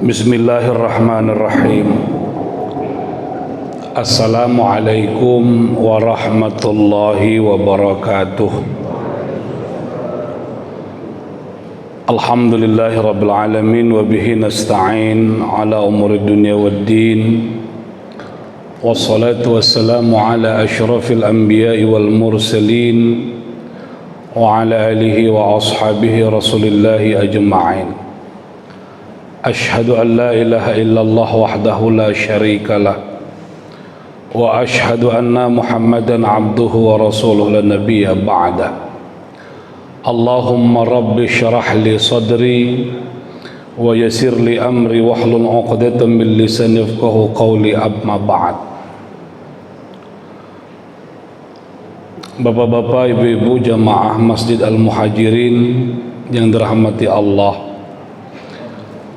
Bismillahirrahmanirrahim. Assalamualaikum warahmatullahi wabarakatuh. Alhamdulillahi rabbil alamin wa bihi nasta'in ala umuri dunya waddin. Wassalatu wassalamu ala asyrafil anbiya'i wal mursalin wa ala alihi wa ashabihi rasulillahi ajma'in. Ashhadu an la ilaha illallah wahdahu la syarika lah wa ashhadu anna Muhammadan abduhu wa rasuluhu la nabiyya ba'da. Allahumma rabbi syrah li sadri wa yassir li amri wahlul 'uqdatam min lisani yafqahu qawli, amma ba'd. Bapak-bapak, ibu-ibu jamaah Masjid Al-Muhajirin yang dirahmati Allah,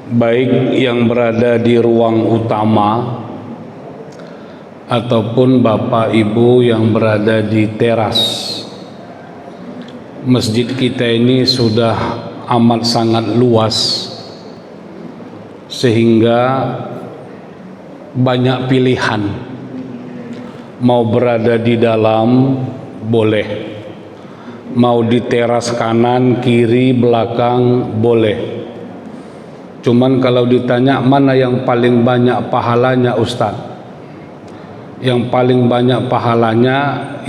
baik yang berada di ruang utama ataupun bapak ibu yang berada di teras. Masjid kita ini sudah amat sangat luas sehingga banyak pilihan. Mau berada di dalam boleh, mau di teras kanan, kiri, belakang boleh. Cuman kalau ditanya mana yang paling banyak pahalanya, Ustaz? Yang paling banyak pahalanya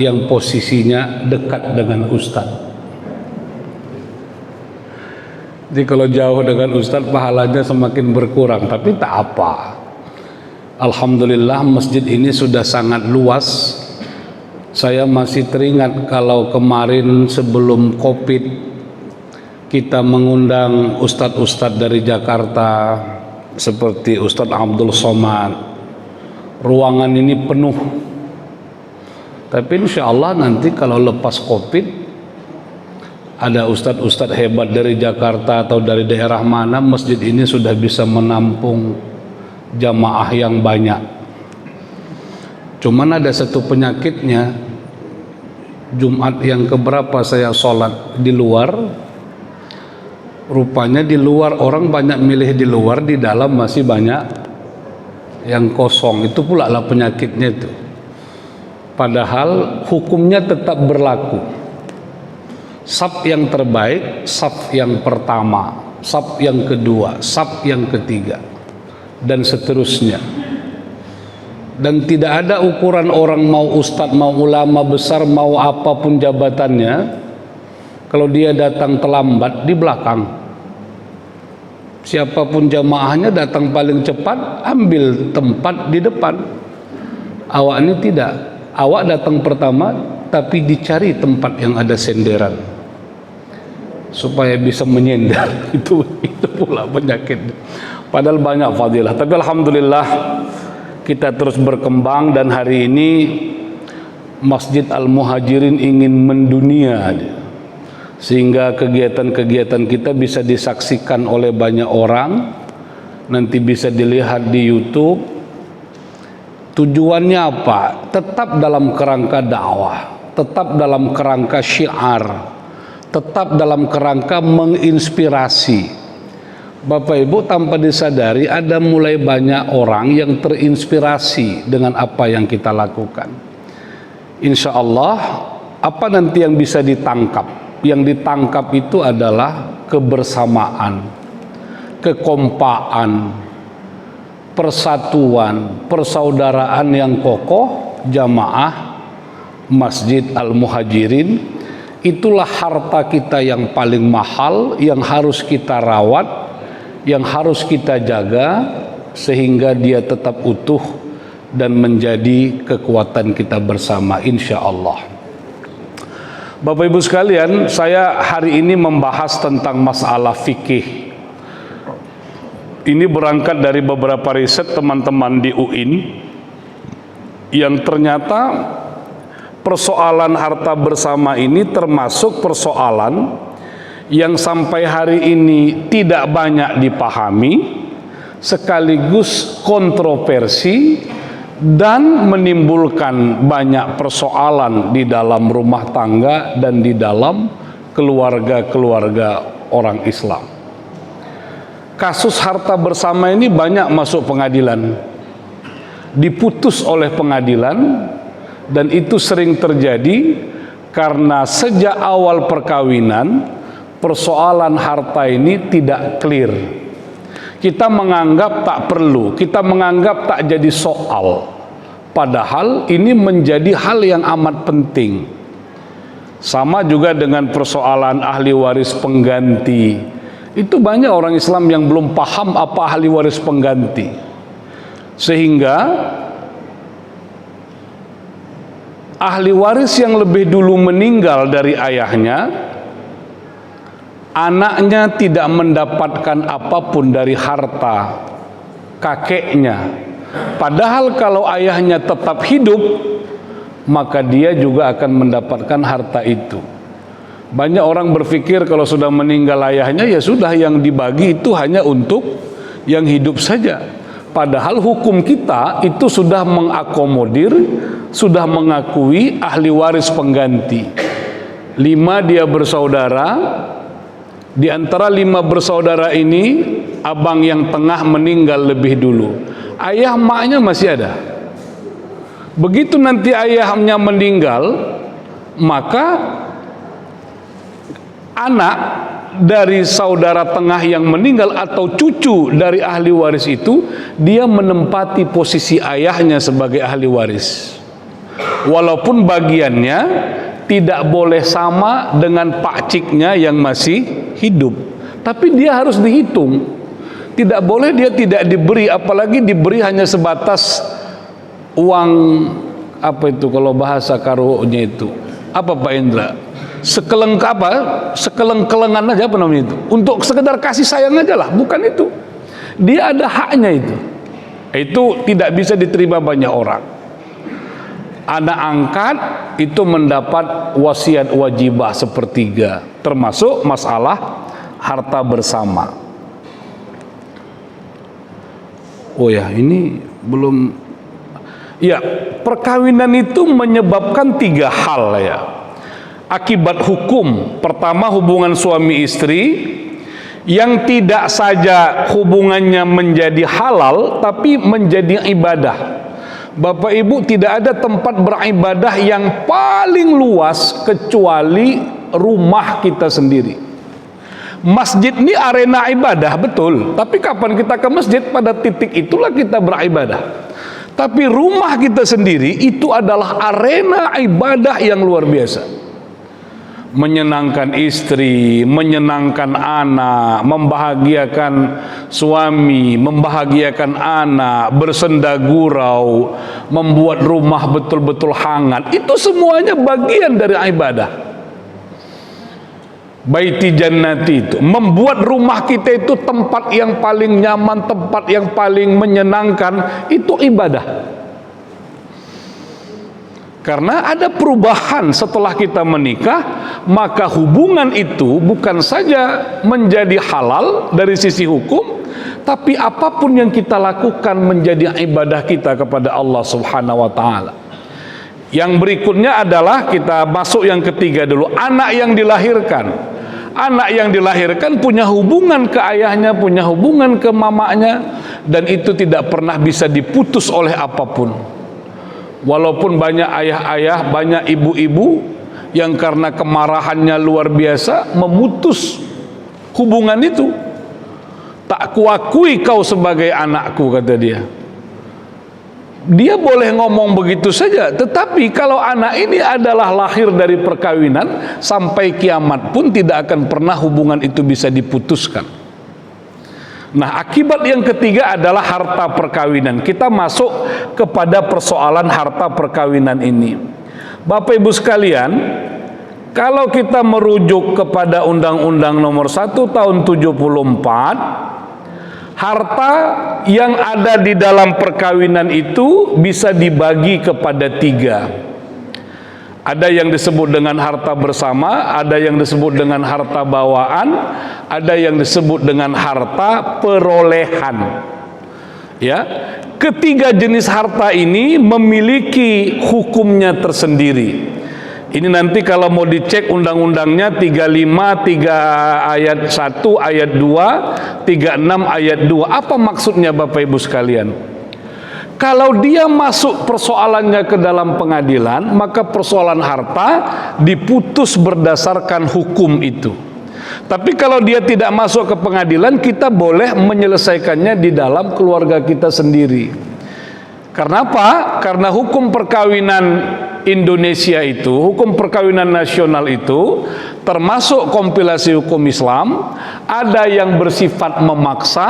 yang posisinya dekat dengan Ustaz. Jadi kalau jauh dengan Ustaz pahalanya semakin berkurang, tapi tak apa. Alhamdulillah masjid ini sudah sangat luas. Saya masih teringat kalau kemarin sebelum Covid kita mengundang ustadz-ustadz dari Jakarta seperti Ustadz Abdul Somad. Ruangan ini penuh. Tapi insya Allah nanti kalau lepas Covid ada ustadz-ustadz hebat dari Jakarta atau dari daerah mana, masjid ini sudah bisa menampung jamaah yang banyak. Cuman ada satu penyakitnya, Jumat yang keberapa saya sholat di luar, rupanya di luar orang banyak milih di luar, di dalam masih banyak yang kosong. Itu pula lah penyakitnya itu. Padahal hukumnya tetap berlaku. Saf yang terbaik, saf yang pertama, saf yang kedua, saf yang ketiga, dan seterusnya. Dan tidak ada ukuran orang mau ustadz, mau ulama besar, mau apapun jabatannya. Kalau dia datang terlambat, di belakang. Siapapun jamaahnya datang paling cepat, ambil tempat di depan. Awak ini tidak. Awak datang pertama, tapi dicari tempat yang ada senderan supaya bisa menyender. Itu pula penyakit. Padahal banyak fadilah. Tapi alhamdulillah kita terus berkembang, dan hari ini Masjid Al-Muhajirin ingin mendunia, sehingga kegiatan-kegiatan kita bisa disaksikan oleh banyak orang, nanti bisa dilihat di YouTube. Tujuannya apa? Tetap dalam kerangka dakwah, tetap dalam kerangka syiar, tetap dalam kerangka menginspirasi. Bapak Ibu, tanpa disadari ada mulai banyak orang yang terinspirasi dengan apa yang kita lakukan. Insya Allah, apa nanti yang bisa ditangkap? Yang ditangkap itu adalah kebersamaan, kekompaan, persatuan, persaudaraan yang kokoh jamaah Masjid Al-Muhajirin. Itulah harta kita yang paling mahal, yang harus kita rawat, yang harus kita jaga, sehingga dia tetap utuh dan menjadi kekuatan kita bersama insya Allah. Bapak Ibu sekalian, saya hari ini membahas tentang masalah fikih. Ini berangkat dari beberapa riset teman-teman di UIN, yang ternyata persoalan harta bersama ini termasuk persoalan yang sampai hari ini tidak banyak dipahami, sekaligus kontroversi dan menimbulkan banyak persoalan di dalam rumah tangga dan di dalam keluarga-keluarga orang Islam. kasus harta bersama ini banyak masuk pengadilan, diputus oleh pengadilan, dan itu sering terjadi karena sejak awal perkawinan persoalan harta ini tidak clear. Kita menganggap tak perlu, kita menganggap tak jadi soal, padahal ini menjadi hal yang amat penting. Sama juga dengan persoalan ahli waris pengganti. Itu banyak orang Islam yang belum paham apa ahli waris pengganti, sehingga ahli waris yang lebih dulu meninggal dari ayahnya, anaknya tidak mendapatkan apapun dari harta kakeknya. Padahal kalau ayahnya tetap hidup, maka dia juga akan mendapatkan harta itu. Banyak orang berpikir kalau sudah meninggal ayahnya, ya sudah, yang dibagi itu hanya untuk yang hidup saja. Padahal hukum kita itu sudah mengakomodir, sudah mengakui ahli waris pengganti. 5 dia bersaudara. Di antara 5 bersaudara ini, abang yang tengah meninggal lebih dulu. Ayah maknya masih ada. Begitu nanti ayahnya meninggal, maka anak dari saudara tengah yang meninggal atau cucu dari ahli waris itu, dia menempati posisi ayahnya sebagai ahli waris. Walaupun bagiannya tidak boleh sama dengan pakciknya yang masih hidup, tapi dia harus dihitung. Tidak boleh dia tidak diberi, apalagi diberi hanya sebatas uang, apa itu kalau bahasa karonya itu, apa Pak Indra? Sekeleng-kelengan aja, apa namanya itu? Untuk sekedar kasih sayang aja lah, bukan itu. Dia ada haknya itu. Itu tidak bisa diterima banyak orang. Anak angkat itu mendapat wasiat wajibah sepertiga, termasuk masalah harta bersama. Oh ya, ini belum. Ya, perkawinan itu menyebabkan 3 hal ya. Akibat hukum. Pertama, hubungan suami istri yang tidak saja hubungannya menjadi halal, tapi menjadi ibadah. Bapak Ibu, tidak ada tempat beribadah yang paling luas kecuali rumah kita sendiri. Masjid ini arena ibadah, betul. Tapi kapan kita ke masjid? Pada titik itulah kita beribadah. Tapi rumah kita sendiri itu adalah arena ibadah yang luar biasa. Menyenangkan istri, menyenangkan anak, membahagiakan suami, membahagiakan anak, bersenda gurau, membuat rumah betul-betul hangat. Itu semuanya bagian dari ibadah. Baiti jannati itu membuat rumah kita itu tempat yang paling nyaman, tempat yang paling menyenangkan, itu ibadah. Karena ada perubahan setelah kita menikah, maka hubungan itu bukan saja menjadi halal dari sisi hukum, tapi apapun yang kita lakukan menjadi ibadah kita kepada Allah Subhanahu wa taala. Yang berikutnya adalah kita masuk yang ketiga dulu, anak yang dilahirkan. Anak yang dilahirkan punya hubungan ke ayahnya, punya hubungan ke mamanya, dan itu tidak pernah bisa diputus oleh apapun. Walaupun banyak ayah-ayah, banyak ibu-ibu yang karena kemarahannya luar biasa memutus hubungan itu. Tak kuakui kau sebagai anakku, kata dia. Dia boleh ngomong begitu saja, tetapi kalau anak ini adalah lahir dari perkawinan, sampai kiamat pun tidak akan pernah hubungan itu bisa diputuskan. Nah, akibat yang ketiga adalah harta perkawinan. Kita masuk kepada persoalan harta perkawinan ini. Bapak Ibu sekalian, kalau kita merujuk kepada Undang-Undang Nomor 1 Tahun 74, harta yang ada di dalam perkawinan itu bisa dibagi kepada 3. Ada yang disebut dengan harta bersama, ada yang disebut dengan harta bawaan, ada yang disebut dengan harta perolehan. Ya, ketiga jenis harta ini memiliki hukumnya tersendiri. Ini nanti kalau mau dicek undang-undangnya 35 ayat 1 ayat 2, 36 ayat 2. Apa maksudnya Bapak Ibu sekalian? Kalau dia masuk persoalannya ke dalam pengadilan, maka persoalan harta diputus berdasarkan hukum itu. Tapi kalau dia tidak masuk ke pengadilan, kita boleh menyelesaikannya di dalam keluarga kita sendiri. Karena apa? Karena hukum perkawinan Indonesia itu, hukum perkawinan nasional itu termasuk kompilasi hukum Islam. Ada yang bersifat memaksa,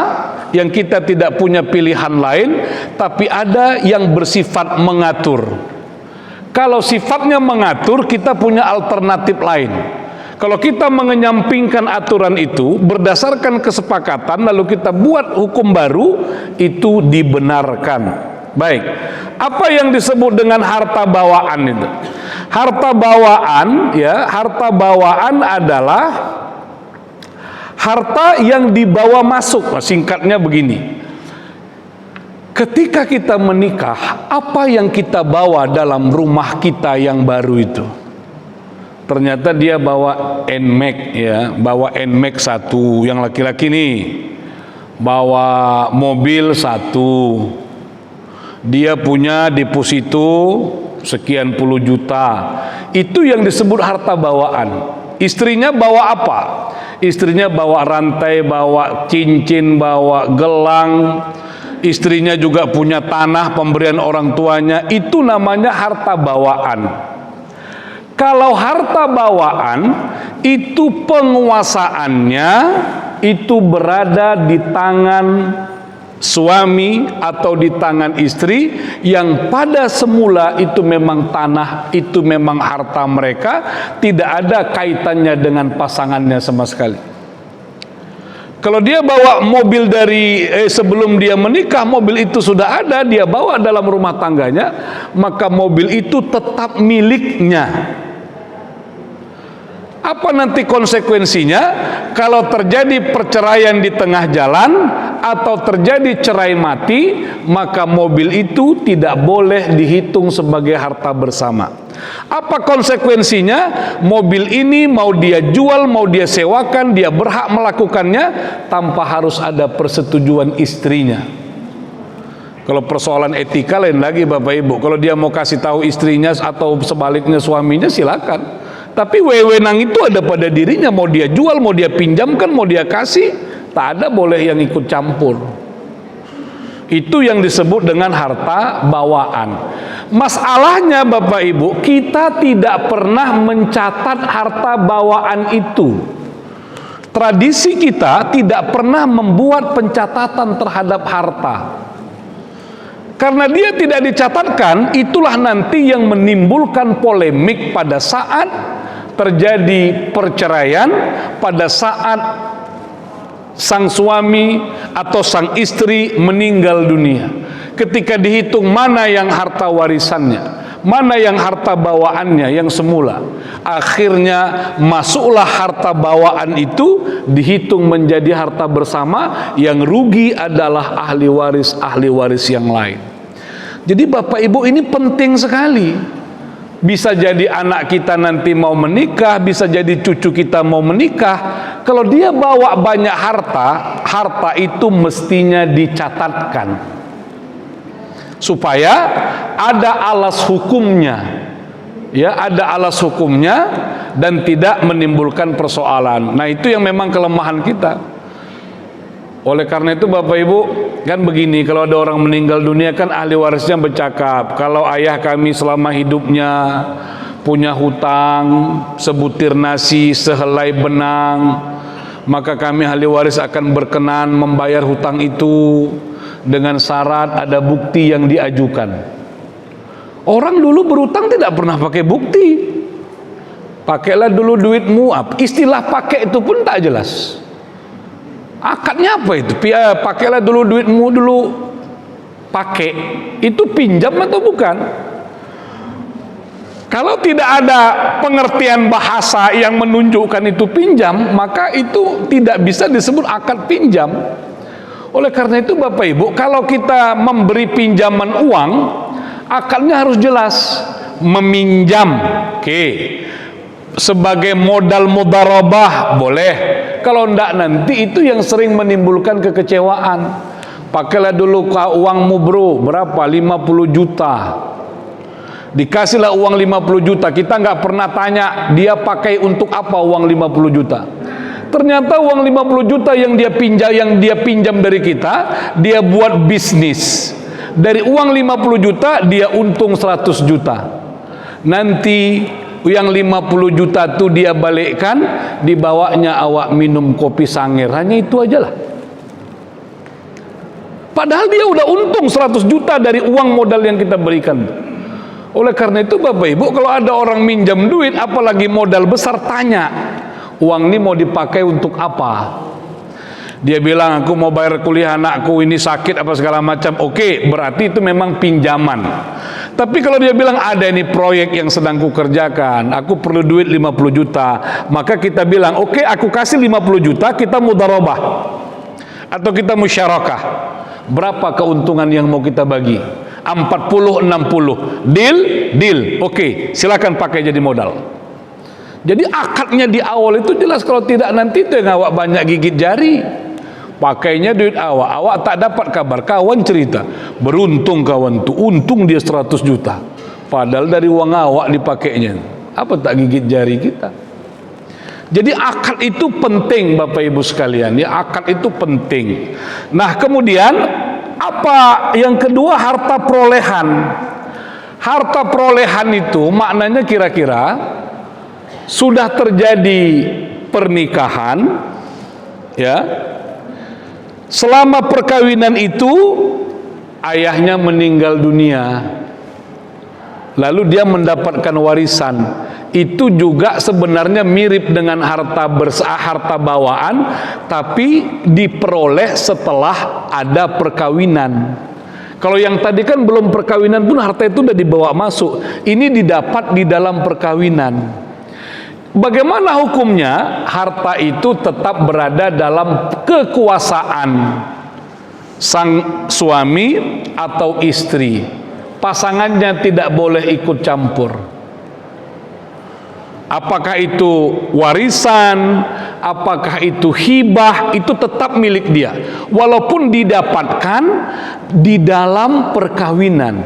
yang kita tidak punya pilihan lain, tapi ada yang bersifat mengatur. Kalau sifatnya mengatur, kita punya alternatif lain. Kalau kita mengenyampingkan aturan itu berdasarkan kesepakatan, lalu kita buat hukum baru, itu dibenarkan. Baik, apa yang disebut dengan harta bawaan itu? Harta bawaan, ya, harta bawaan adalah harta yang dibawa masuk. Singkatnya begini: ketika kita menikah, apa yang kita bawa dalam rumah kita yang baru itu? Ternyata dia bawa NMAX, ya, bawa NMAX 1, yang laki-laki nih, bawa mobil 1. Dia punya deposito sekian puluh juta. Itu yang disebut harta bawaan. Istrinya bawa apa? Istrinya bawa rantai, bawa cincin, bawa gelang. Istrinya juga punya tanah pemberian orang tuanya. Itu namanya harta bawaan. Kalau harta bawaan itu penguasaannya itu berada di tangan suami atau di tangan istri, yang pada semula itu memang tanah, itu memang harta mereka, tidak ada kaitannya dengan pasangannya sama sekali. Kalau dia bawa mobil dari sebelum dia menikah, mobil itu sudah ada, dia bawa dalam rumah tangganya, maka mobil itu tetap miliknya. Apa nanti konsekuensinya? Kalau terjadi perceraian di tengah jalan atau terjadi cerai mati, maka mobil itu tidak boleh dihitung sebagai harta bersama. Apa konsekuensinya? Mobil ini mau dia jual, mau dia sewakan, dia berhak melakukannya tanpa harus ada persetujuan istrinya. Kalau persoalan etika lain lagi Bapak Ibu. Kalau dia mau kasih tahu istrinya atau sebaliknya suaminya, silakan. Tapi wewenang itu ada pada dirinya, mau dia jual, mau dia pinjamkan, mau dia kasih, tak ada boleh yang ikut campur. Itu yang disebut dengan harta bawaan. Masalahnya Bapak Ibu, kita tidak pernah mencatat harta bawaan itu. Tradisi kita tidak pernah membuat pencatatan terhadap harta. Karena dia tidak dicatatkan, itulah nanti yang menimbulkan polemik pada saat terjadi perceraian, pada saat sang suami atau sang istri meninggal dunia. Ketika dihitung mana yang harta warisannya, mana yang harta bawaannya yang semula, akhirnya masuklah harta bawaan itu dihitung menjadi harta bersama, yang rugi adalah ahli waris yang lain. Jadi Bapak Ibu, ini penting sekali. Bisa jadi anak kita nanti mau menikah, bisa jadi cucu kita mau menikah. Kalau dia bawa banyak harta, harta itu mestinya dicatatkan supaya ada alas hukumnya. Ya, ada alas hukumnya dan tidak menimbulkan persoalan. Nah, itu yang memang kelemahan kita. Oleh karena itu Bapak Ibu, kan begini, kalau ada orang meninggal dunia kan ahli warisnya bercakap, kalau ayah kami selama hidupnya punya hutang sebutir nasi, sehelai benang, maka kami ahli waris akan berkenan membayar hutang itu dengan syarat ada bukti yang diajukan. Orang dulu berhutang tidak pernah pakai bukti. Pakailah dulu duitmu, istilah pakai itu pun tak jelas. Akadnya apa itu? Pakailah dulu duitmu dulu. Pakai itu pinjam atau bukan? Kalau tidak ada pengertian bahasa yang menunjukkan itu pinjam, maka itu tidak bisa disebut akad pinjam. Oleh karena itu Bapak Ibu, kalau kita memberi pinjaman uang, akadnya harus jelas. Meminjam, oke. Sebagai modal mudharabah boleh. Kalau enggak nanti itu yang sering menimbulkan kekecewaan. Pakailah dulu uangmu bro, berapa? 50 juta. Dikasihlah uang 50 juta. Kita nggak pernah tanya dia pakai untuk apa uang 50 juta. Ternyata uang 50 juta yang dia pinjam dari kita, dia buat bisnis. Dari uang 50 juta dia untung 100 juta. Nanti yang 50 juta itu dia balikkan, dibawanya awak minum kopi Sangir. Hanya itu aja lah. Padahal dia udah untung 100 juta dari uang modal yang kita berikan. Oleh karena itu Bapak Ibu, kalau ada orang minjam duit apalagi modal besar, tanya, uang ini mau dipakai untuk apa? Dia bilang aku mau bayar kuliah anakku, ini sakit apa segala macam. Oke, berarti itu memang pinjaman. Tapi kalau dia bilang ada ini proyek yang sedang kukerjakan, aku perlu duit 50 juta, maka kita bilang oke, aku kasih 50 juta, kita mudharabah atau kita musyarakah. Berapa keuntungan yang mau kita bagi? 40, 60. Deal? Oke, silakan pakai jadi modal. Jadi akadnya di awal itu jelas, kalau tidak nanti itu yang awak banyak gigit jari. Pakainya duit awak tak dapat kabar. Kawan cerita, beruntung kawan tuh, untung dia 100 juta. Padahal dari uang awak dipakainya. Apa tak gigit jari kita? Jadi akad itu penting Bapak Ibu sekalian, ya, akad itu penting. Nah, kemudian apa yang kedua? Harta perolehan. Harta perolehan itu maknanya kira-kira sudah terjadi pernikahan, ya. Selama perkawinan itu ayahnya meninggal dunia, lalu dia mendapatkan warisan. Itu juga sebenarnya mirip dengan harta bawaan, tapi diperoleh setelah ada perkawinan. Kalau yang tadi kan belum perkawinan pun harta itu sudah dibawa masuk. Ini didapat di dalam perkawinan. Bagaimana hukumnya? Harta itu tetap berada dalam kekuasaan sang suami atau istri. Pasangannya tidak boleh ikut campur. Apakah itu warisan, apakah itu hibah, itu tetap milik dia. Walaupun didapatkan di dalam perkawinan.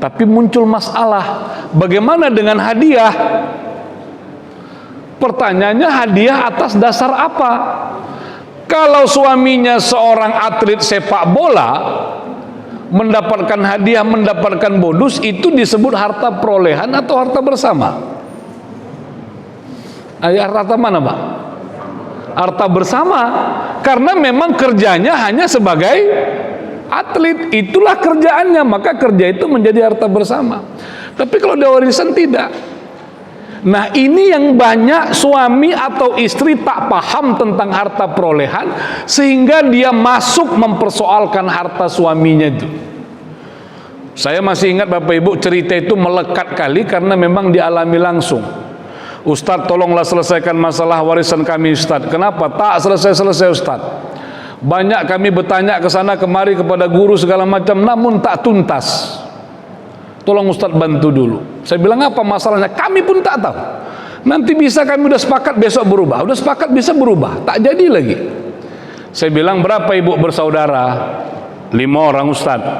Tapi muncul masalah, bagaimana dengan hadiah? Pertanyaannya, hadiah atas dasar apa? Kalau suaminya seorang atlet sepak bola, mendapatkan hadiah, mendapatkan bonus, itu disebut harta perolehan atau harta bersama? Harta mana Pak? Harta bersama. Karena memang kerjanya hanya sebagai atlet, itulah kerjaannya, maka kerja itu menjadi harta bersama. Tapi kalau ada warisan tidak. Nah, ini yang banyak suami atau istri tak paham tentang harta perolehan, sehingga dia masuk mempersoalkan harta suaminya itu. Saya masih ingat Bapak Ibu, cerita itu melekat kali karena memang dialami langsung. Ustadz, tolonglah selesaikan masalah warisan kami Ustadz. Kenapa? Tak selesai-selesai Ustadz. Banyak kami bertanya ke sana kemari kepada guru segala macam, namun tak tuntas. Tolong Ustadz bantu dulu. Saya bilang, apa masalahnya? Kami pun tak tahu. Nanti bisa kami udah sepakat besok berubah. Udah sepakat bisa berubah, tak jadi lagi. Saya bilang, berapa ibu bersaudara? 5 orang Ustadz.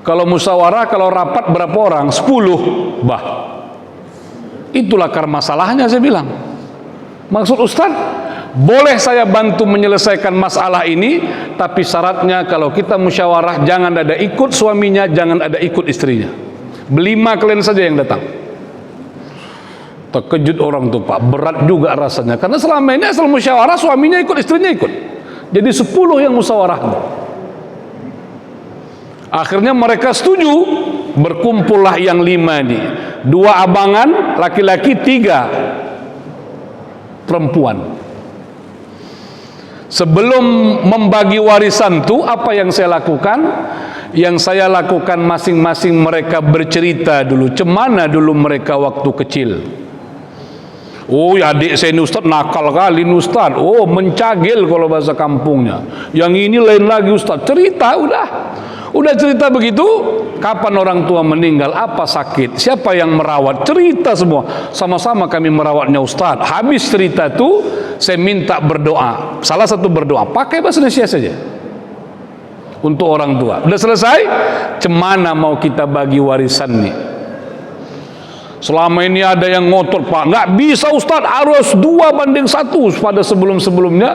Kalau musyawarah, kalau rapat berapa orang? 10. Bah, itulah akar masalahnya, saya bilang. Maksud Ustadz, boleh saya bantu menyelesaikan masalah ini, tapi syaratnya kalau kita musyawarah jangan ada ikut suaminya, jangan ada ikut istrinya. 5 kalian saja yang datang. Terkejut orang tuh Pak, berat juga rasanya. Karena selama ini asal musyawarah suaminya ikut, istrinya ikut. Jadi 10 yang musyawarah. Akhirnya mereka setuju, berkumpullah yang 5 ini. 2 abangan laki-laki, 3 perempuan. Sebelum membagi warisan itu, apa yang saya lakukan? Yang saya lakukan, masing-masing mereka bercerita dulu, cemana dulu mereka waktu kecil. Oh, ya adik saya ini Ustaz nakal kali ini Ustaz. Oh, mencagil kalau bahasa kampungnya. Yang ini lain lagi Ustaz. Cerita udah. Udah cerita begitu, kapan orang tua meninggal, apa sakit, siapa yang merawat, cerita semua. Sama-sama kami merawatnya Ustaz. Habis cerita itu, saya minta berdoa. Salah satu berdoa, pakai bahasa Indonesia saja. Untuk orang tua. Udah selesai, cemana mau kita bagi warisan nih? Selama ini ada yang ngotot, Pak, nggak bisa Ustaz, harus 2:1 pada sebelum-sebelumnya.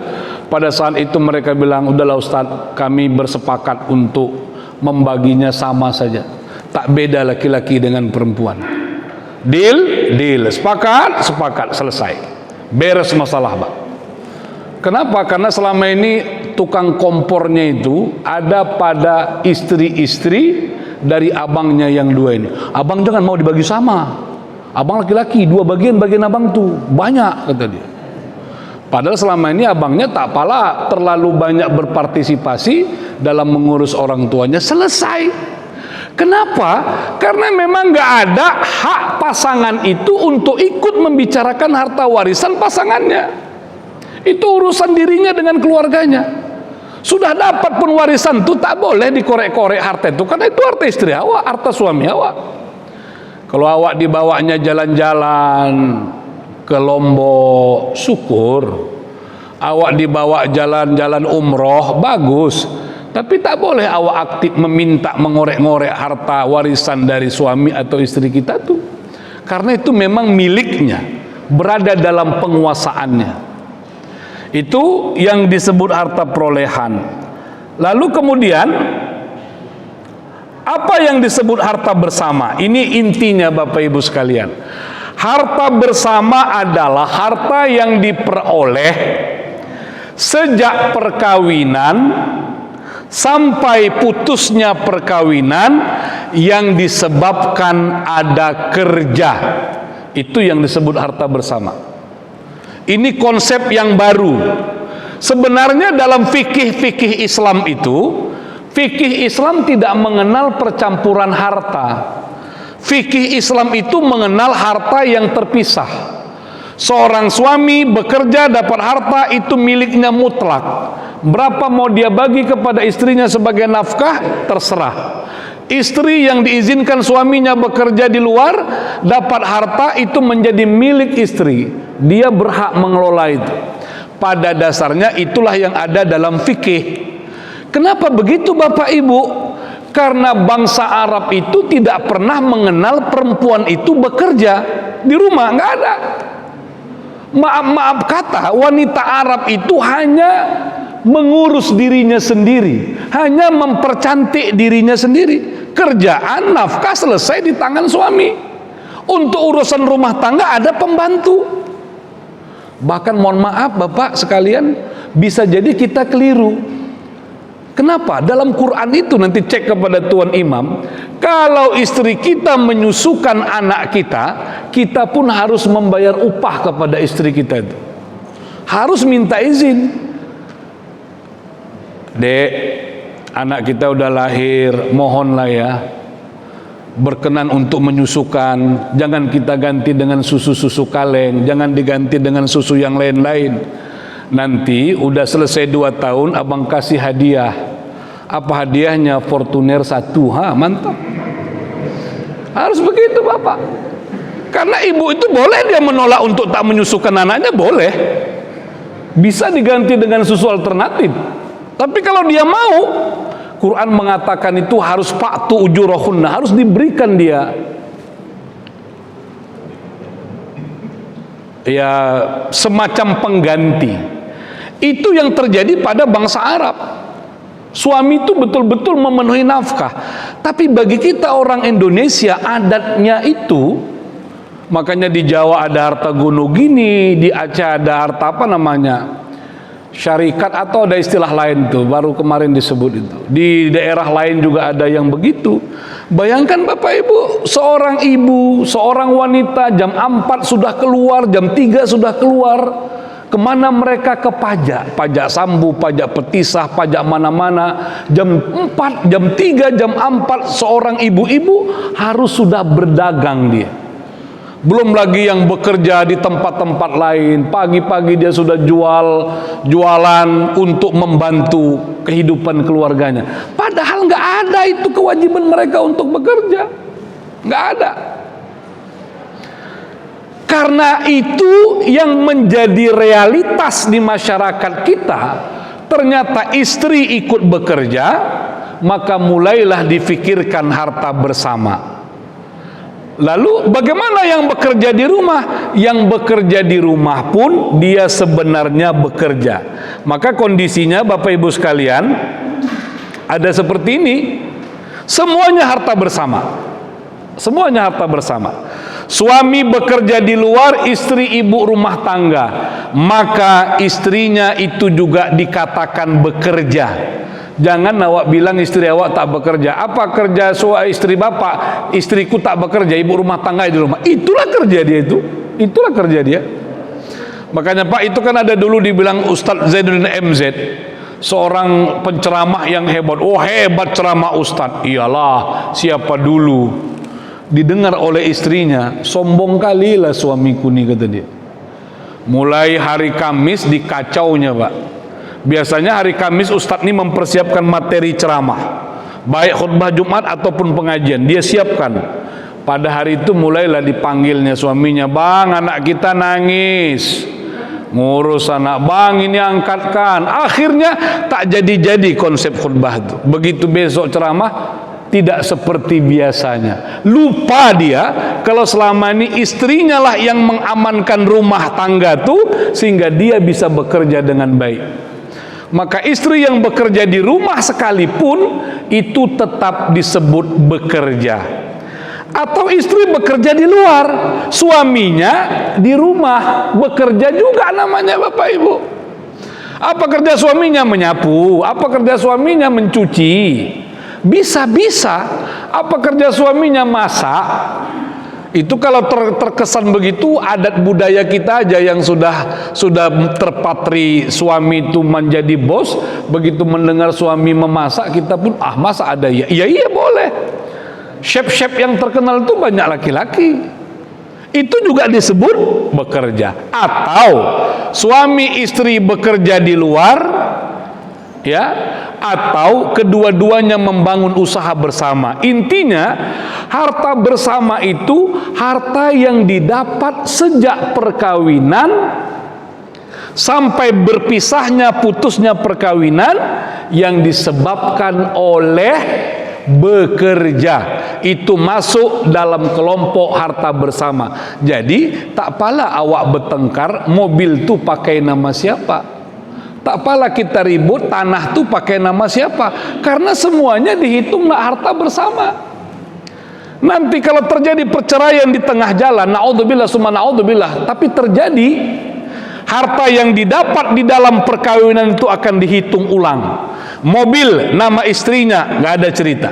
Pada saat itu mereka bilang, udahlah Ustaz, kami bersepakat untuk membaginya sama saja, tak beda laki-laki dengan perempuan. Deal, sepakat, selesai, beres masalah, Pak. Kenapa? Karena selama ini tukang kompornya itu ada pada istri-istri dari abangnya yang dua ini. Abang jangan mau dibagi sama, abang laki-laki, 2 bagian abang tuh banyak, kata dia. Padahal selama ini abangnya tak pala terlalu banyak berpartisipasi dalam mengurus orang tuanya. Selesai. Kenapa? Karena memang gak ada hak pasangan itu untuk ikut membicarakan harta warisan pasangannya. Itu urusan dirinya dengan keluarganya. Sudah dapat pun warisan itu tak boleh dikorek-korek harta itu, karena itu harta istri awak, harta suami awak. Kalau awak dibawanya jalan-jalan ke Lombok, syukur. Awak dibawa jalan-jalan umroh, bagus. Tapi tak boleh awak aktif meminta mengorek-ngorek harta warisan dari suami atau istri kita tuh. Karena itu memang miliknya, berada dalam penguasaannya. Itu yang disebut harta perolehan. Lalu kemudian apa yang disebut harta bersama? Ini intinya Bapak Ibu sekalian. Harta bersama adalah harta yang diperoleh sejak perkawinan sampai putusnya perkawinan yang disebabkan ada kerja. Itu yang disebut harta bersama. Ini konsep yang baru. Sebenarnya dalam fikih Islam itu, fikih Islam tidak mengenal percampuran harta. Fikih Islam itu mengenal harta yang terpisah. Seorang suami bekerja dapat harta itu miliknya mutlak. Berapa mau dia bagi kepada istrinya sebagai nafkah, terserah. Istri yang diizinkan suaminya bekerja di luar dapat harta itu menjadi milik istri. Dia berhak mengelola itu. Pada dasarnya itulah yang ada dalam fikih. Kenapa begitu Bapak Ibu? Karena bangsa Arab itu tidak pernah mengenal perempuan itu bekerja di rumah, nggak ada. Maaf kata, wanita Arab itu hanya mengurus dirinya sendiri, hanya mempercantik dirinya sendiri. Kerjaan, nafkah selesai di tangan suami. Untuk urusan rumah tangga ada pembantu. Bahkan mohon maaf Bapak sekalian, bisa jadi kita keliru. Kenapa? Dalam Quran itu nanti cek kepada Tuan Imam, kalau istri kita menyusukan anak kita, kita pun harus membayar upah kepada istri kita itu. Harus minta izin. Dek, anak kita udah lahir, mohonlah ya, berkenan untuk menyusukan. Jangan kita ganti dengan susu-susu kaleng, jangan diganti dengan susu yang lain-lain. Nanti udah selesai 2 tahun abang kasih hadiah. Apa hadiahnya? Fortuner 1. Mantap. Harus begitu Bapak. Karena ibu itu boleh dia menolak untuk tak menyusukan anaknya, boleh. Bisa diganti dengan susu alternatif. Tapi kalau dia mau, Quran mengatakan itu harus fa'tu ujurahunna, harus diberikan dia. Ya, semacam pengganti. Itu yang terjadi pada bangsa Arab. Suami itu betul-betul memenuhi nafkah. Tapi bagi kita orang Indonesia, adatnya itu, makanya di Jawa ada harta gono gini, di Aceh ada harta apa namanya, syarikat atau ada istilah lain tuh, baru kemarin disebut itu. Di daerah lain juga ada yang begitu. Bayangkan Bapak Ibu, seorang ibu, seorang wanita jam 4 sudah keluar, jam 3 sudah keluar. Kemana mereka? Ke pajak, pajak sambu, pajak petisah, pajak mana-mana. Jam 4, jam 3, jam 4 seorang ibu-ibu harus sudah berdagang dia. Belum lagi yang bekerja di tempat-tempat lain. Pagi-pagi dia sudah jualan untuk membantu kehidupan keluarganya. Pada Padahal nggak ada itu kewajiban mereka untuk bekerja, nggak ada. Karena itu yang menjadi realitas di masyarakat kita, ternyata istri ikut bekerja, maka mulailah difikirkan harta bersama. Lalu bagaimana yang bekerja di rumah? Yang bekerja di rumah pun dia sebenarnya bekerja. Maka kondisinya Bapak Ibu sekalian ada seperti ini. Semuanya harta bersama. Semuanya harta bersama. Suami bekerja di luar, istri ibu rumah tangga, maka istrinya itu juga dikatakan bekerja. Jangan awak bilang istri awak tak bekerja. Apa kerja istri bapak? Istriku tak bekerja, ibu rumah tangga di rumah. Itulah kerja dia itu. Itulah kerja dia. Makanya Pak, itu kan ada dulu dibilang Ustadz Zainuddin MZ, seorang penceramah yang hebat. Oh, hebat ceramah Ustadz. Iyalah, siapa dulu? Didengar oleh istrinya, sombong kalilah suamiku nih, kata dia. Mulai hari Kamis dikacaunya Pak. Biasanya hari Kamis Ustadz ini mempersiapkan materi ceramah, baik khutbah Jumat ataupun pengajian, dia siapkan. Pada hari itu mulailah dipanggilnya suaminya, bang anak kita nangis, ngurus anak, bang ini angkatkan. Akhirnya tak jadi-jadi konsep khutbah itu. Begitu besok ceramah, tidak seperti biasanya. Lupa dia kalau selama ini istrinya lah yang mengamankan rumah tangga tuh, sehingga dia bisa bekerja dengan baik. Maka istri yang bekerja di rumah sekalipun itu tetap disebut bekerja. Atau istri bekerja di luar, suaminya di rumah bekerja juga, namanya Bapak Ibu. Apa kerja suaminya? Menyapu. Apa kerja suaminya? Mencuci. Bisa-bisa apa kerja suaminya? Masak. Itu kalau terkesan begitu, adat budaya kita aja yang sudah terpatri suami itu menjadi bos. Begitu mendengar suami memasak, kita pun masa ada ya? Iya boleh. Chef-chef yang terkenal itu banyak laki-laki. Itu juga disebut bekerja. Atau suami istri bekerja di luar, ya, atau kedua-duanya membangun usaha bersama. Intinya harta bersama itu harta yang didapat sejak perkawinan sampai berpisahnya, putusnya perkawinan, yang disebabkan oleh bekerja. Itu masuk dalam kelompok harta bersama. Jadi tak apalah awak bertengkar, mobil tu pakai nama siapa, tak apalah kita ribut, tanah tuh pakai nama siapa, karena semuanya dihitunglah harta bersama. Nanti kalau terjadi perceraian di tengah jalan, naudzubillah summa naudzubillah, tapi terjadi, harta yang didapat di dalam perkawinan itu akan dihitung ulang. Mobil nama istrinya nggak ada cerita.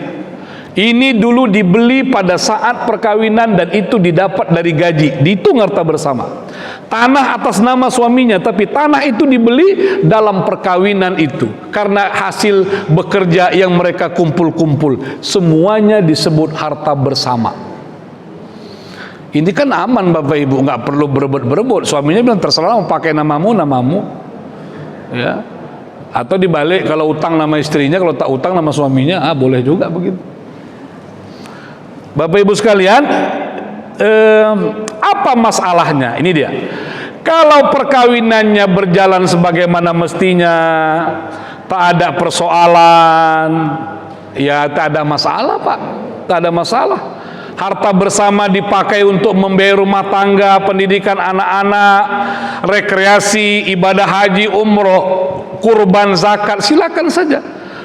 Ini dulu dibeli pada saat perkawinan dan itu didapat dari gaji, dihitung harta bersama. Tanah atas nama suaminya, tapi tanah itu dibeli dalam perkawinan itu karena hasil bekerja yang mereka kumpul-kumpul. Semuanya disebut harta bersama. Ini kan aman Bapak Ibu, nggak perlu berebut-berebut. Suaminya bilang terserah mau pakai namamu, ya. Atau dibalik, kalau utang nama istrinya, kalau tak utang nama suaminya, boleh juga begitu. Bapak Ibu sekalian, apa masalahnya? Ini dia. Kalau perkawinannya berjalan sebagaimana mestinya, tak ada persoalan, ya tak ada masalah Pak, tak ada masalah. Harta bersama dipakai untuk membiayai rumah tangga, pendidikan anak-anak, rekreasi, ibadah haji, umroh, kurban, zakat, silakan saja.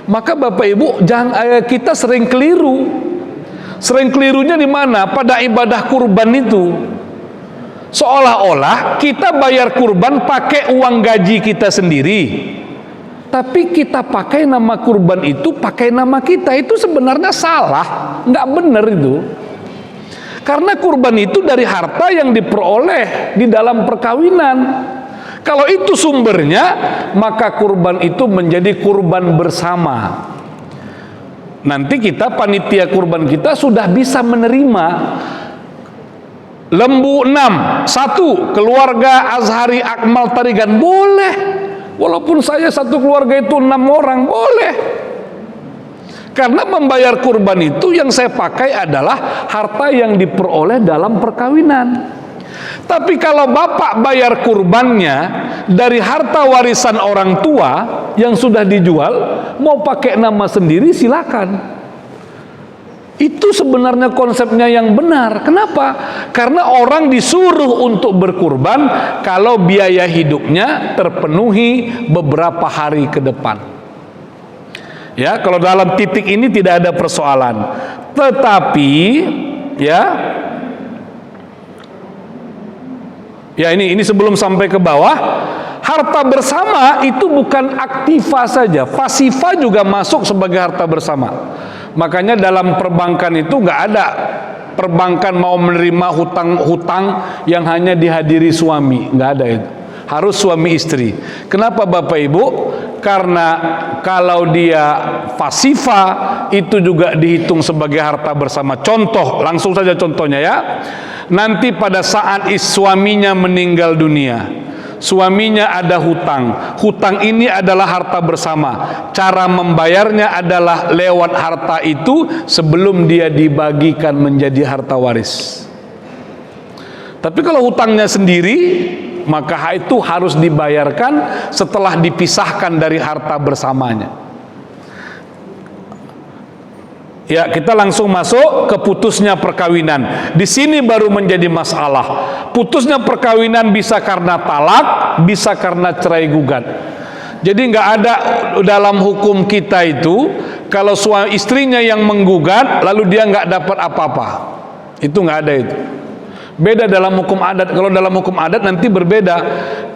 Maka Bapak Ibu, kita sering keliru. Sering kelirunya di mana? Pada ibadah kurban itu. Seolah-olah kita bayar kurban pakai uang gaji kita sendiri. Tapi kita pakai nama kurban itu pakai nama kita. Itu sebenarnya salah, nggak benar itu. Karena kurban itu dari harta yang diperoleh di dalam perkawinan. Kalau itu sumbernya, maka kurban itu menjadi kurban bersama. Nanti kita, panitia kurban kita sudah bisa menerima lembu 6, 1 keluarga Azhari Akmal Tarigan, boleh. Walaupun saya satu keluarga itu 6 orang, boleh. Karena membayar kurban itu yang saya pakai adalah harta yang diperoleh dalam perkawinan. Tapi kalau bapak bayar kurbannya dari harta warisan orang tua yang sudah dijual, mau pakai nama sendiri silakan. Itu sebenarnya konsepnya yang benar. Kenapa? Karena orang disuruh untuk berkurban kalau biaya hidupnya terpenuhi beberapa hari ke depan. Ya, kalau dalam titik ini tidak ada persoalan. Tetapi ya ini sebelum sampai ke bawah, harta bersama itu bukan aktiva saja, pasiva juga masuk sebagai harta bersama. Makanya dalam perbankan itu nggak ada perbankan mau menerima hutang yang hanya dihadiri suami, nggak ada itu. Harus suami istri. Kenapa Bapak Ibu? Karena kalau dia pasiva itu juga dihitung sebagai harta bersama. Contoh, langsung saja contohnya ya. Nanti pada saat suaminya meninggal dunia, suaminya ada hutang. Hutang ini adalah harta bersama. Cara membayarnya adalah lewat harta itu sebelum dia dibagikan menjadi harta waris. Tapi kalau hutangnya sendiri, maka itu harus dibayarkan setelah dipisahkan dari harta bersamanya. Ya, kita langsung masuk ke putusnya perkawinan. Di sini baru menjadi masalah. Putusnya perkawinan bisa karena talak, bisa karena cerai gugat. Jadi nggak ada dalam hukum kita itu kalau suami istrinya yang menggugat lalu dia nggak dapat apa-apa. Itu nggak ada itu. Beda dalam hukum adat. Kalau dalam hukum adat nanti berbeda.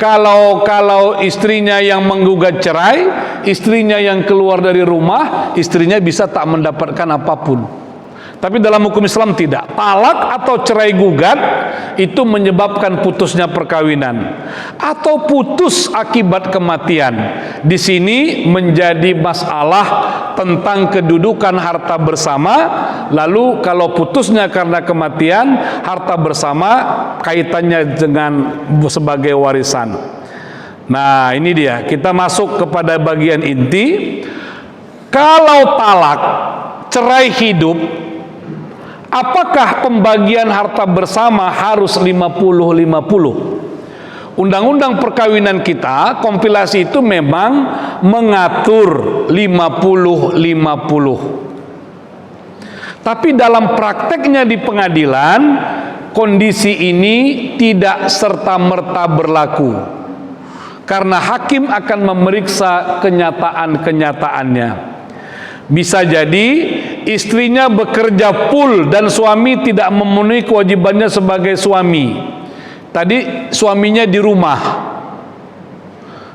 Kalau istrinya yang menggugat cerai, istrinya yang keluar dari rumah, istrinya bisa tak mendapatkan apapun. Tapi dalam hukum Islam tidak. Talak atau cerai gugat itu menyebabkan putusnya perkawinan atau putus akibat kematian. Di sini menjadi masalah tentang kedudukan harta bersama. Lalu kalau putusnya karena kematian, harta bersama kaitannya dengan sebagai warisan. Nah, ini dia. Kita masuk kepada bagian inti. Kalau talak, cerai hidup, apakah pembagian harta bersama harus 50-50? Undang-undang perkawinan kita, kompilasi itu memang mengatur 50-50. Tapi dalam prakteknya di pengadilan, kondisi ini tidak serta-merta berlaku. Karena hakim akan memeriksa kenyataan-kenyataannya. Bisa jadi istrinya bekerja full dan suami tidak memenuhi kewajibannya sebagai suami. Tadi suaminya di rumah,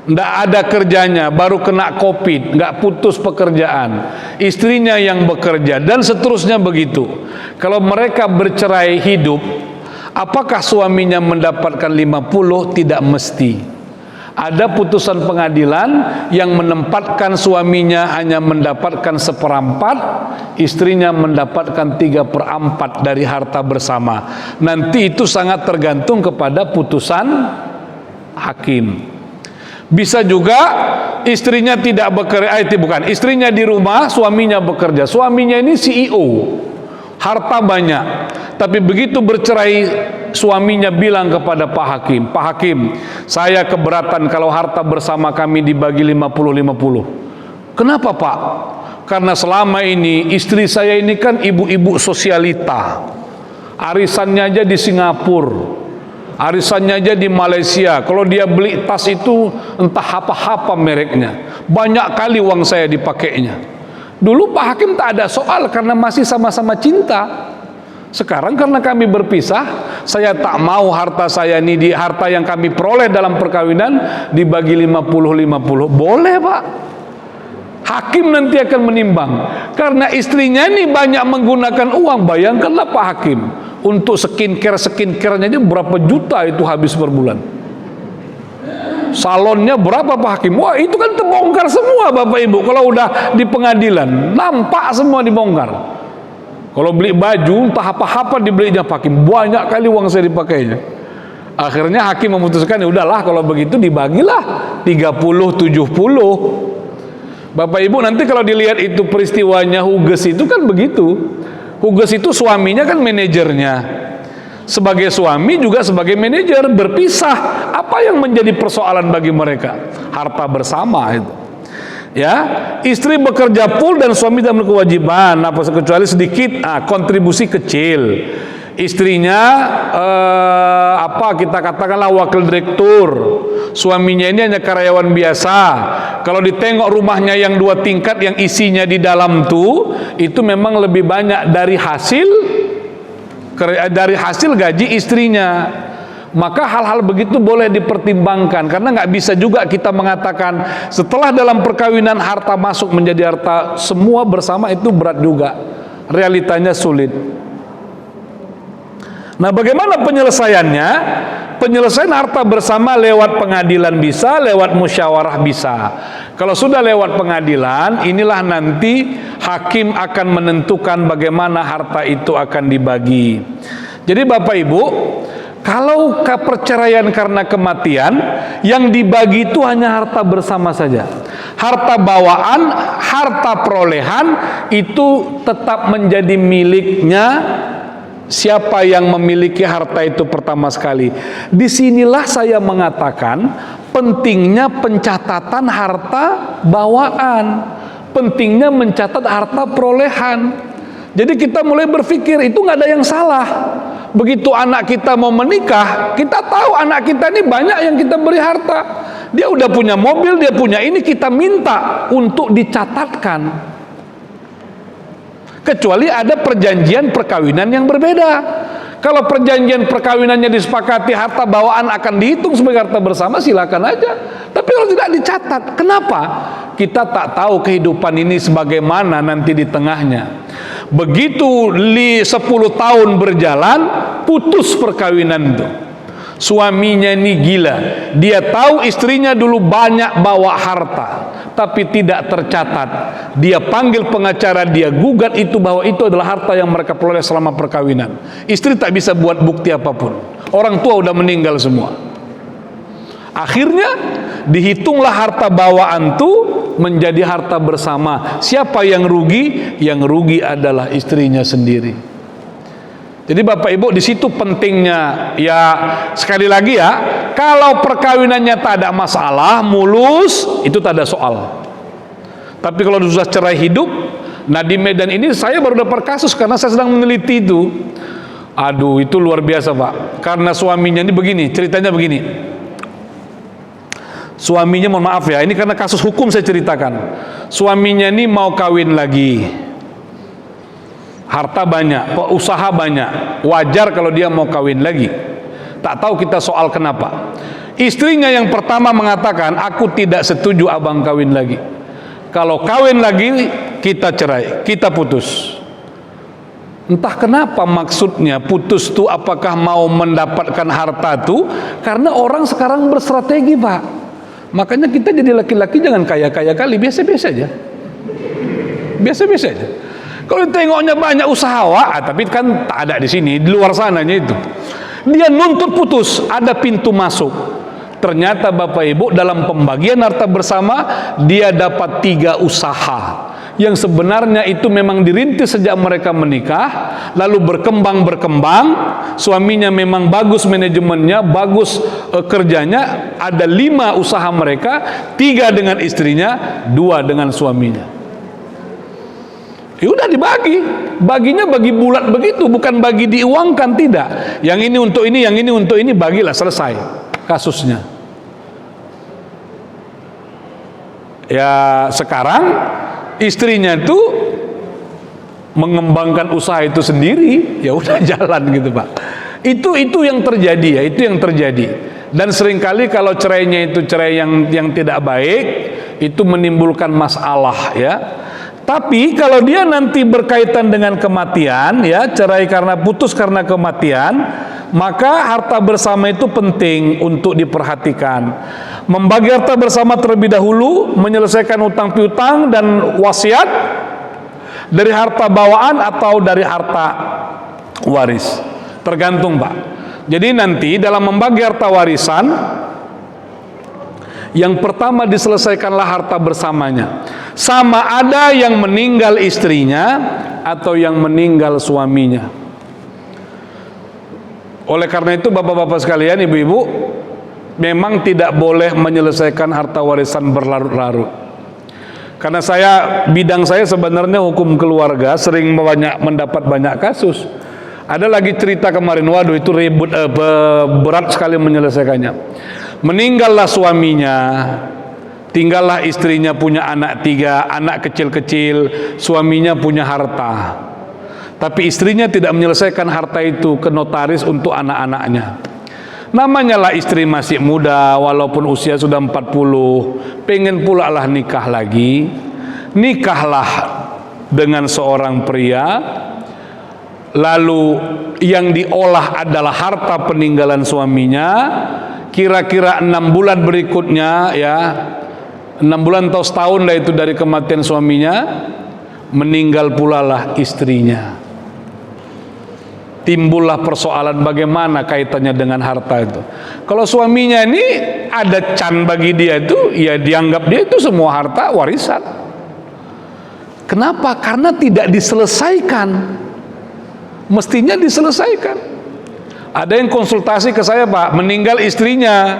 nggak ada kerjanya, baru kena COVID, nggak putus pekerjaan. Istrinya yang bekerja dan seterusnya begitu. Kalau mereka bercerai hidup, apakah suaminya mendapatkan 50? Tidak mesti. Ada putusan pengadilan yang menempatkan suaminya hanya mendapatkan 1/4, istrinya mendapatkan 3/4 dari harta bersama. Nanti itu sangat tergantung kepada putusan hakim. Bisa juga istrinya tidak bekerja, istrinya di rumah, suaminya bekerja. Suaminya ini CEO, harta banyak. Tapi begitu bercerai, suaminya bilang kepada Pak Hakim, Pak Hakim, saya keberatan kalau harta bersama kami dibagi 50-50. Kenapa Pak? Karena selama ini istri saya ini kan ibu-ibu sosialita. Arisannya aja di Singapura, arisannya aja di Malaysia. Kalau dia beli tas itu entah apa-apa mereknya. Banyak kali uang saya dipakainya. Dulu Pak Hakim tak ada soal karena masih sama-sama cinta. Sekarang karena kami berpisah, saya tak mau harta saya ini, di harta yang kami peroleh dalam perkawinan dibagi 50-50. Boleh Pak. Hakim nanti akan menimbang. Karena istrinya ini banyak menggunakan uang. Bayangkanlah Pak Hakim, untuk skincare-skincare-nya aja berapa juta itu habis per bulan. Salonnya berapa Pak Hakim? Wah, itu kan terbongkar semua Bapak Ibu. Kalau udah di pengadilan, nampak semua dibongkar. Kalau beli baju, entah apa-apa dibelinya Pak Hakim. Banyak kali uang saya dipakainya. Akhirnya hakim memutuskan, ya udahlah kalau begitu dibagilah 30-70. Bapak Ibu, nanti kalau dilihat itu peristiwanya Huges itu kan begitu. Huges itu suaminya kan manajernya. Sebagai suami juga sebagai manajer, berpisah. Apa yang menjadi persoalan bagi mereka? Harta bersama itu. Ya, istri bekerja full dan suami tidak memiliki kewajiban apa kecuali sedikit kontribusi kecil. Istrinya kita katakanlah wakil direktur, suaminya ini hanya karyawan biasa. Kalau ditengok rumahnya yang 2 tingkat yang isinya di dalam tuh, itu memang lebih banyak dari hasil gaji istrinya. Maka hal-hal begitu boleh dipertimbangkan, karena nggak bisa juga kita mengatakan setelah dalam perkawinan harta masuk menjadi harta semua bersama, itu berat juga, realitanya sulit. Nah, bagaimana penyelesaiannya? Penyelesaian harta bersama lewat pengadilan bisa, lewat musyawarah bisa. Kalau sudah lewat pengadilan, inilah nanti hakim akan menentukan bagaimana harta itu akan dibagi. Jadi Bapak Ibu, kalau perceraian karena kematian, yang dibagi itu hanya harta bersama saja. Harta bawaan, harta perolehan itu tetap menjadi miliknya siapa yang memiliki harta itu pertama sekali. Disinilah saya mengatakan pentingnya pencatatan harta bawaan, pentingnya mencatat harta perolehan. Jadi kita mulai berpikir itu nggak ada yang salah. Begitu anak kita mau menikah, kita tahu anak kita ini banyak yang kita beri harta. Dia udah punya mobil, dia punya ini, kita minta untuk dicatatkan. Kecuali ada perjanjian perkawinan yang berbeda. Kalau perjanjian perkawinannya disepakati harta bawaan akan dihitung sebagai harta bersama, silakan aja. Tapi kalau tidak dicatat, kenapa? Kita tak tahu kehidupan ini sebagaimana nanti di tengahnya. Begitu 10 tahun berjalan, putus perkawinan itu. Suaminya ini gila. Dia tahu istrinya dulu banyak bawa harta, tapi tidak tercatat. Dia panggil pengacara, dia gugat itu bahwa itu adalah harta yang mereka peroleh selama perkawinan. Istri tak bisa buat bukti apapun. Orang tua udah meninggal semua. Akhirnya dihitunglah harta bawaan itu menjadi harta bersama. Siapa yang rugi? Yang rugi adalah istrinya sendiri. Jadi Bapak Ibu, di situ pentingnya, ya sekali lagi ya, kalau perkawinannya tak ada masalah, mulus, itu tak ada soal. Tapi kalau sudah cerai hidup, nah di Medan ini saya baru dapat kasus karena saya sedang meneliti itu. Aduh, itu luar biasa Pak. Karena suaminya ini begini, ceritanya begini. Suaminya, mohon maaf ya, ini karena kasus hukum saya ceritakan. Suaminya ini mau kawin lagi. Harta banyak, usaha banyak, wajar kalau dia mau kawin lagi. Tak tahu kita soal kenapa. Istrinya yang pertama mengatakan, aku tidak setuju abang kawin lagi. Kalau kawin lagi, kita cerai, kita putus. Entah kenapa maksudnya putus itu, apakah mau mendapatkan harta itu? Karena orang sekarang berstrategi Pak. Makanya kita jadi laki-laki jangan kaya-kaya kali, biasa-biasa aja. Biasa-biasa aja. Kalau tengoknya banyak usahawan, tapi kan tak ada di sini, di luar sananya itu. Dia nuntut putus, ada pintu masuk. Ternyata Bapak Ibu dalam pembagian harta bersama dia dapat 3 usaha. Yang sebenarnya itu memang dirintis sejak mereka menikah, lalu berkembang. Suaminya memang bagus manajemennya, bagus kerjanya. Ada 5 usaha mereka, 3 dengan istrinya, 2 dengan suaminya. Ya udah dibagi, baginya bagi bulat begitu, bukan bagi diuangkan, tidak. Yang ini untuk ini, yang ini untuk ini, bagilah, selesai kasusnya. Ya sekarang istrinya itu mengembangkan usaha itu sendiri, ya udah jalan gitu Pak. Itu yang terjadi ya, itu yang terjadi. Dan seringkali kalau cerainya itu cerai yang tidak baik, itu menimbulkan masalah ya. Tapi kalau dia nanti berkaitan dengan kematian, ya cerai karena putus karena kematian, maka harta bersama itu penting untuk diperhatikan. Membagi harta bersama terlebih dahulu, menyelesaikan utang piutang dan wasiat dari harta bawaan atau dari harta waris, tergantung Pak. Jadi nanti dalam membagi harta warisan, Yang pertama diselesaikanlah harta bersamanya. Sama ada yang meninggal istrinya atau yang meninggal suaminya. Oleh karena itu bapak-bapak sekalian, ibu-ibu, memang tidak boleh menyelesaikan harta warisan berlarut-larut. Karena bidang saya sebenarnya hukum keluarga, sering mendapat banyak kasus. Ada lagi cerita kemarin, waduh itu ribut, berat sekali menyelesaikannya. Meninggallah suaminya, tinggallah istrinya punya anak 3, anak kecil-kecil, suaminya punya harta. Tapi istrinya tidak menyelesaikan harta itu ke notaris untuk anak-anaknya. Namanya lah istri masih muda, walaupun usia sudah 40, pengen pula lah nikah lagi. Nikahlah dengan seorang pria, lalu yang diolah adalah harta peninggalan suaminya. Kira-kira 6 bulan berikutnya, ya 6 bulan atau setahun lah itu dari kematian suaminya, meninggal pula lah istrinya. Timbullah persoalan bagaimana kaitannya dengan harta itu. Kalau suaminya ini ada can bagi dia itu, ya dianggap dia itu semua harta warisan. Kenapa? Karena tidak diselesaikan. Mestinya diselesaikan. Ada yang konsultasi ke saya, Pak, meninggal istrinya.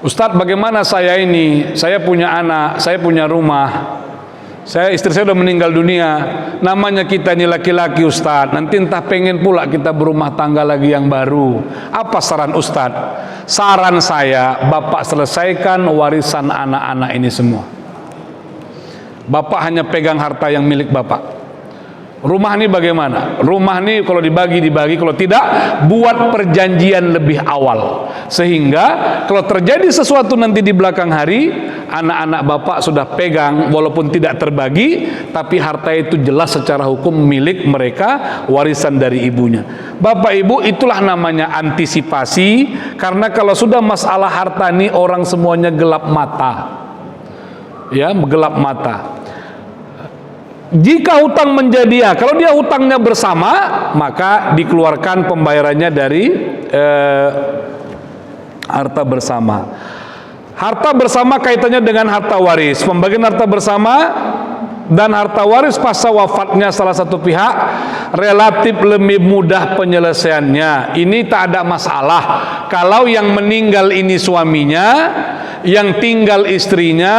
Ustadz, bagaimana saya ini? Saya punya anak, saya punya rumah. Istri saya udah meninggal dunia. Namanya kita ini laki-laki, Ustadz. Nanti entah pengen pula kita berumah tangga lagi yang baru. Apa saran Ustadz? Saran saya, Bapak selesaikan warisan anak-anak ini semua. Bapak hanya pegang harta yang milik Bapak. Rumah ini bagaimana? Rumah ini kalau dibagi, kalau tidak, buat perjanjian lebih awal. Sehingga kalau terjadi sesuatu nanti di belakang hari, anak-anak Bapak sudah pegang, walaupun tidak terbagi, tapi harta itu jelas secara hukum milik mereka, warisan dari ibunya. Bapak Ibu, itulah namanya antisipasi, karena kalau sudah masalah harta ini orang semuanya gelap mata. Ya, gelap mata. Jika hutang menjadi kalau dia hutangnya bersama, maka dikeluarkan pembayarannya dari harta bersama. Harta bersama kaitannya dengan harta waris. Pembagian harta bersama dan harta waris pasca wafatnya salah satu pihak relatif lebih mudah penyelesaiannya. Ini tak ada masalah. Kalau yang meninggal ini suaminya, yang tinggal istrinya,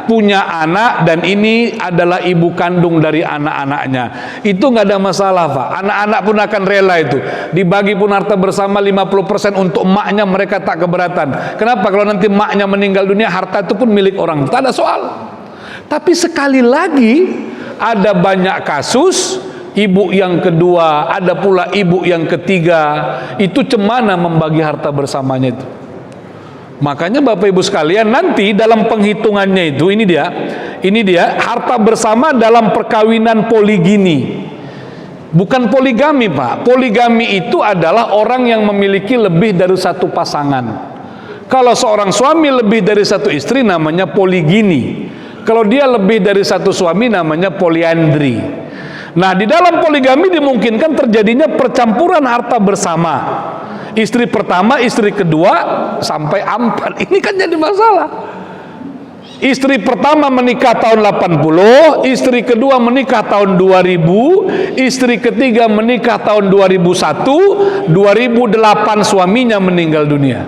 punya anak, dan ini adalah ibu kandung dari anak-anaknya, itu nggak ada masalah, Pak. Anak-anak pun akan rela itu. Dibagi pun harta bersama 50% untuk emaknya, mereka tak keberatan. Kenapa? Kalau nanti emaknya meninggal dunia, harta itu pun milik orang, tak ada soal. Tapi sekali lagi, ada banyak kasus ibu yang kedua, ada pula ibu yang ketiga, itu cemana membagi harta bersamanya itu. Makanya Bapak Ibu sekalian, nanti dalam penghitungannya itu, ini dia harta bersama dalam perkawinan poligini. Bukan poligami, Pak. Poligami itu adalah orang yang memiliki lebih dari satu pasangan. Kalau seorang suami lebih dari satu istri, namanya poligini. Kalau dia lebih dari satu suami, namanya poliandri. Nah, di dalam poligami dimungkinkan terjadinya percampuran harta bersama. Istri pertama, istri kedua, sampai 4. Ini kan jadi masalah. Istri pertama menikah tahun 80, istri kedua menikah tahun 2000, istri ketiga menikah tahun 2001, 2008 suaminya meninggal dunia.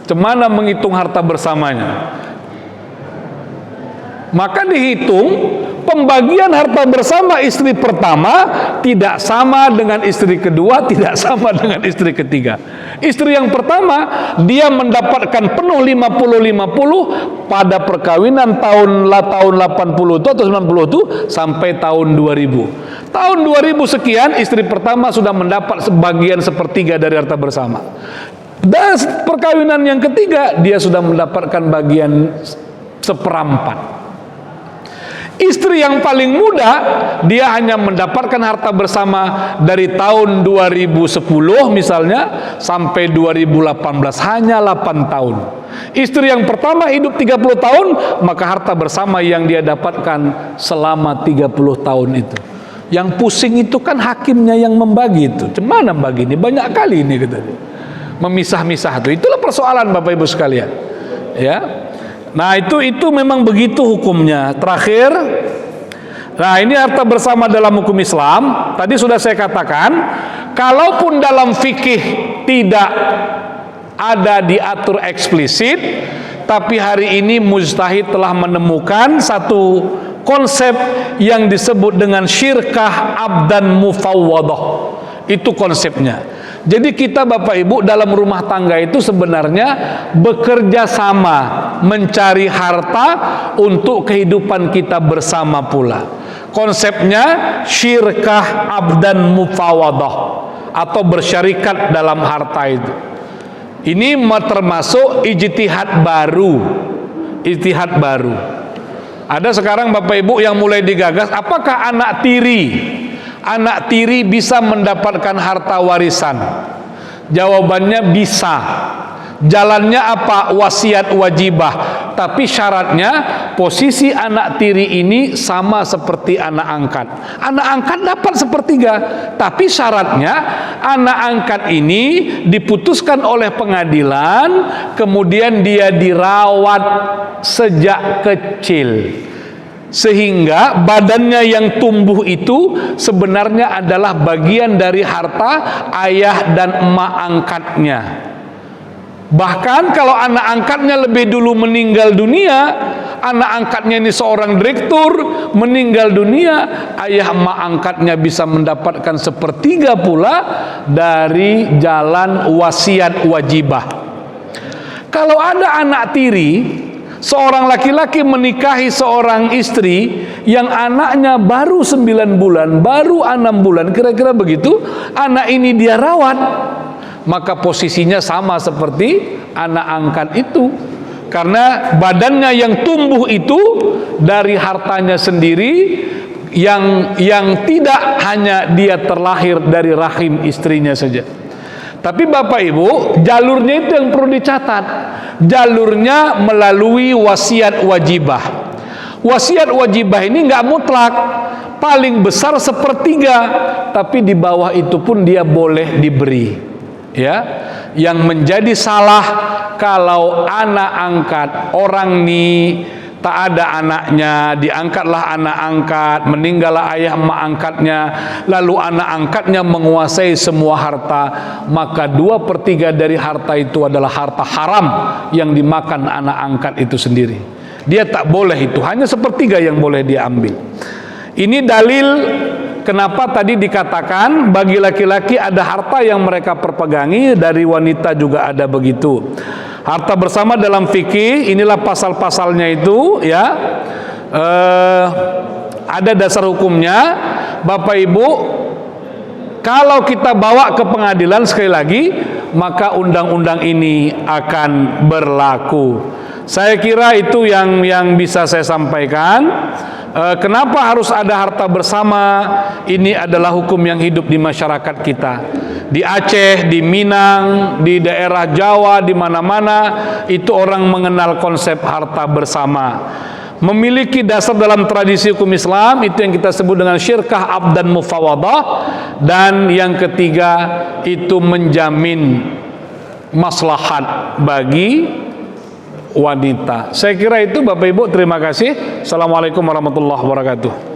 Cemana menghitung harta bersamanya? Maka dihitung pembagian harta bersama istri pertama tidak sama dengan istri kedua, tidak sama dengan istri ketiga. Istri yang pertama dia mendapatkan penuh 50-50 pada perkawinan tahun 80 itu atau 90 itu sampai tahun 2000. Tahun 2000 sekian istri pertama sudah mendapat sebagian sepertiga dari harta bersama. Dan perkawinan yang ketiga dia sudah mendapatkan bagian seperempat. Istri yang paling muda, dia hanya mendapatkan harta bersama dari tahun 2010 misalnya sampai 2018, hanya 8 tahun. Istri yang pertama hidup 30 tahun, maka harta bersama yang dia dapatkan selama 30 tahun itu. Yang pusing itu kan hakimnya yang membagi itu. Cemana bagi ini? Banyak kali ini katanya. Memisah-misah itu. Itulah persoalan Bapak Ibu sekalian. ya. Nah, itu memang begitu hukumnya. Terakhir, nah ini harta bersama dalam hukum Islam. Tadi sudah saya katakan, kalaupun dalam fikih tidak ada diatur eksplisit, tapi hari ini mujtahid telah menemukan satu konsep yang disebut dengan syirkah abdan mufawwadah. Itu konsepnya. Jadi kita Bapak Ibu dalam rumah tangga itu sebenarnya bekerja sama mencari harta untuk kehidupan kita bersama pula. Konsepnya syirkah abdan mufawwadah atau bersyarikat dalam harta itu. Ini termasuk ijtihad baru. Ijtihad baru. Ada sekarang Bapak Ibu yang mulai digagas, apakah anak tiri bisa mendapatkan harta warisan? Jawabannya bisa. Jalannya apa? Wasiat wajibah. Tapi syaratnya posisi anak tiri ini sama seperti anak angkat. Anak angkat dapat sepertiga, tapi syaratnya anak angkat ini diputuskan oleh pengadilan, kemudian dia dirawat sejak kecil, sehingga badannya yang tumbuh itu sebenarnya adalah bagian dari harta ayah dan emak angkatnya. Bahkan kalau anak angkatnya lebih dulu meninggal dunia, anak angkatnya ini seorang direktur meninggal dunia, ayah emak angkatnya bisa mendapatkan sepertiga pula dari jalan wasiat wajibah. Kalau ada anak tiri, seorang laki-laki menikahi seorang istri yang anaknya baru 9 bulan, baru 6 bulan, kira-kira begitu, anak ini dia rawat, maka posisinya sama seperti anak angkat itu, karena badannya yang tumbuh itu dari hartanya sendiri, yang tidak hanya dia terlahir dari rahim istrinya saja. Tapi Bapak Ibu, jalurnya itu yang perlu dicatat. Jalurnya melalui wasiat wajibah. Wasiat wajibah ini nggak mutlak, paling besar sepertiga, tapi di bawah itu pun dia boleh diberi. Ya, yang menjadi salah kalau anak angkat orang nih tak ada anaknya, diangkatlah anak angkat, meninggallah ayah emak angkatnya, lalu anak angkatnya menguasai semua harta, maka 2/3 dari harta itu adalah harta haram yang dimakan anak angkat itu sendiri. Dia tak boleh itu, hanya sepertiga yang boleh dia ambil. Ini dalil kenapa tadi dikatakan bagi laki-laki ada harta yang mereka perpegangi, dari wanita juga ada begitu. Harta bersama dalam fikih, inilah pasal-pasalnya itu, ya. Ada dasar hukumnya, Bapak Ibu. Kalau kita bawa ke pengadilan sekali lagi, maka undang-undang ini akan berlaku. Saya kira itu yang bisa saya sampaikan. Kenapa harus ada harta bersama? Ini adalah hukum yang hidup di masyarakat kita. Di Aceh, di Minang, di daerah Jawa, di mana-mana itu orang mengenal konsep harta bersama. Memiliki dasar dalam tradisi hukum Islam, itu yang kita sebut dengan syirkah abdan mufawwadah. Dan yang ketiga, itu menjamin maslahat bagi wanita. Saya kira itu Bapak Ibu, terima kasih. Assalamualaikum warahmatullahi wabarakatuh.